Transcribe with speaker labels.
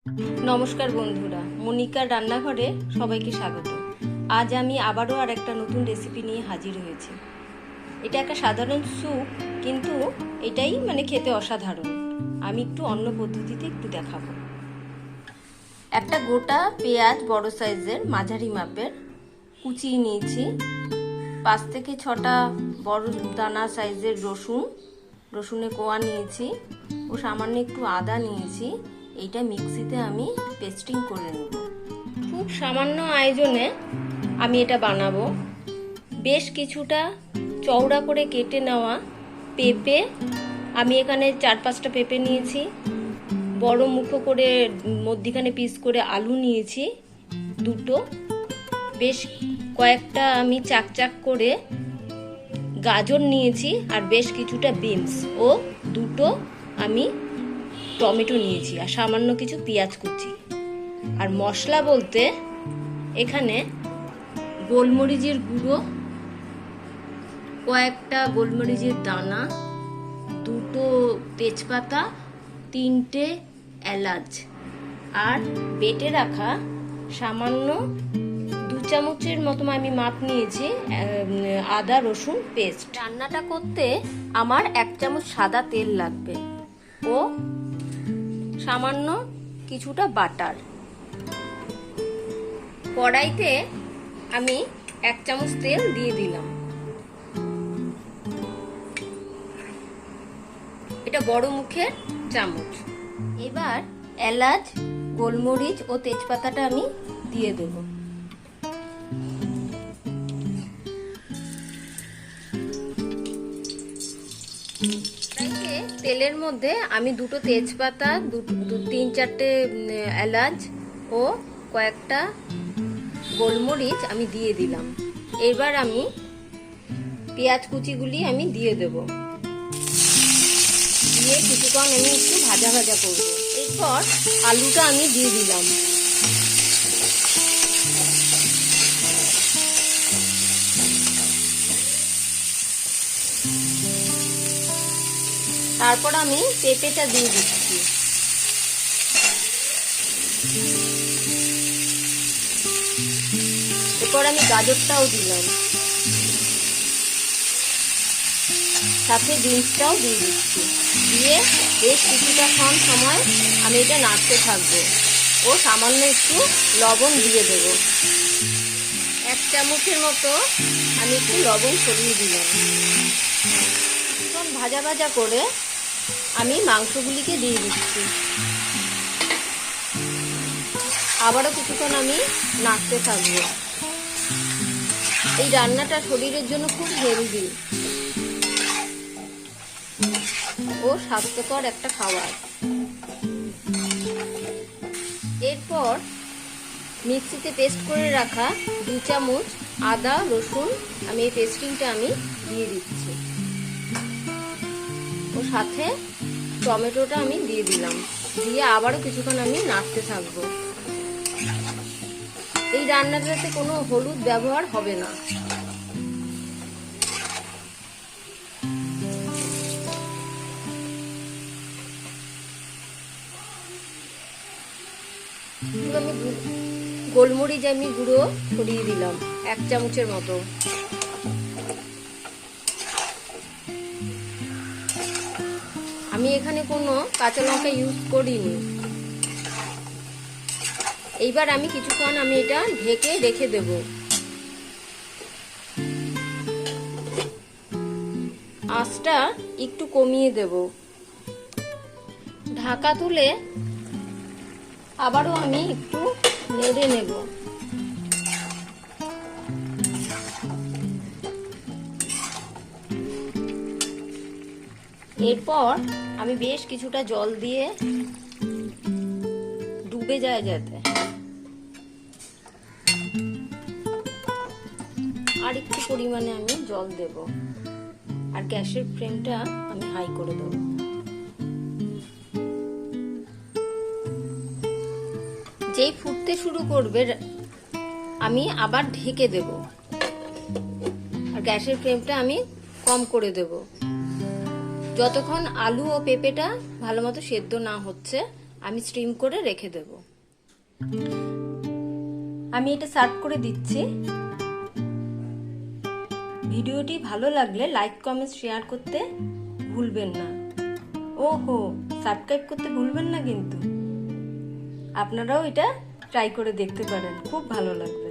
Speaker 1: নমস্কার বন্ধুরা, মনিকার রান্নাঘরে সবাইকে স্বাগত। আজ আমি আবারও আর একটা নতুন রেসিপি নিয়ে হাজির হয়েছি। এটা একটা সাধারণ স্যুপ, কিন্তু এটাই খেতে অসাধারণ। আমি একটু অন্য পদ্ধতিতে একটু দেখাবো। একটা গোটা পেঁয়াজ বড় সাইজের মাঝারি মাপের কুচিয়ে নিয়েছি। 5 থেকে 6টা বড় দানা সাইজের রসুনের কোয়া নিয়েছি ও সামান্য একটু আদা নিয়েছি। এইটা মিক্সিতে আমি পেস্টিং করে নেব। খুব সামান্য আয়োজনে আমি এটা বানাবো। বেশ কিছুটা চওড়া করে কেটে নেওয়া পেঁপে, আমি এখানে 4-5টা পেঁপে নিয়েছি। বড় মুখো করে মধ্যিখানে পিস করে আলু নিয়েছি 2টো। বেশ কয়েকটা আমি চাক করে গাজর নিয়েছি, আর বেশ কিছুটা বিনস ও 2টো আমি টমেটো নিয়েছি, আর সামান্য কিছু পেঁয়াজ কুচি। আর মশলা বলতে এখানে গোলমরিচের গুঁড়ো, কয়েকটা গোলমরিচের দানা, 2টো তেজপাতা, 3টে এলাচ, আর বেটে রাখা সামান্য 2 চামচের মতো আমি মাপ নিয়েছি আদা রসুন পেস্ট। রান্নাটা করতে আমার 1 চামচ সাদা তেল লাগবে ও সামান্য কিছুটা বাটার। কড়াইতে আমি 1 চামচ তেল দিয়ে দিলাম। এটা বড় মুখের চামচ। এবার এলাচ, গোলমরিচ ও তেজপাতাটা আমি দিয়ে দেব। তেলের মধ্যে আমি 2টো তেজপাতা, 3-4টে এলাচ ও কয়েকটা গোলমরিচ আমি দিয়ে দিলাম। এবার আমি পেঁয়াজ কুচিগুলি আমি দিয়ে দেব। দিয়ে কিছুক্ষণ আমি একটু ভাজা করব। এরপর আলুটা আমি দিয়ে দিলাম। তারপর আমি পেঁপেটা দিয়ে দিচ্ছি। এরপর আমি গাজরটাও দিলাম, সাথে বিনসটাও দিয়ে দিচ্ছি। দিয়ে বেশ কিছুটাক্ষণ সময় আমি এটা নাড়তে থাকবো ও সামান্য একটু লবণ দিয়ে দেব। 1 চামচের মতো আমি একটু লবণ ছড়িয়ে দিলাম। ভাজা করে আমি মাংসগুলিকে দিয়ে দিচ্ছি। আবারও কিছুক্ষণ আমি নাড়তে থাকবো। এই রান্নাটা শরীরের জন্য খুব হেলদি ও স্বাস্থ্যকর একটা খাবার। এরপর মিক্সিতে পেস্ট করে রাখা 2 চামচ আদা রসুন আমি এই পেস্টিংটা আমি দিয়ে দিচ্ছি ও সাথে টমেটোটা আমি দিয়ে দিলাম। দিয়ে আবারও কিছুক্ষণ আমি নাড়তে থাকবো। এই রান্নাটাতে কোনো হলুদ ব্যবহার হবে না। আমি গোলমরিচ আমি গুঁড়ো ছড়িয়ে দিলাম 1 চামচের মতো। আমি এখানে কোনো কাঁচা লঙ্কা ইউজ করিনি। এইবার আমি কিছুক্ষণ আমি এটা ঢেকে রেখে দেব। আঁচটা একটু কমিয়ে দেব। ঢাকা তুলে আবারও আমি একটু নেড়ে নেব। এরপর আমি বেশ কিছুটা জল দিয়ে ডুবে যায় যাতে, আর একটু পরিমাণে আমি জল দেব। আর গ্যাসের ফ্লেমটা আমি হাই করে দেব। যেই ফুটতে শুরু করবে আমি আবার ঢেকে দেব, আর গ্যাসের ফ্লেমটা আমি কম করে দেব। যতক্ষণ আলু ও পেঁপেটা ভালো মতো সেদ্ধ না হচ্ছে আমি স্টিম করে রেখে দেব। আমি এটা সার্ভ করে দিচ্ছি। ভিডিওটি ভালো লাগলে লাইক কমেন্ট শেয়ার করতে ভুলবেন না। ওহো, সাবস্ক্রাইব করতে ভুলবেন না কিন্তু। আপনারাও এটা ট্রাই করে দেখতে পারেন, খুব ভালো লাগবে।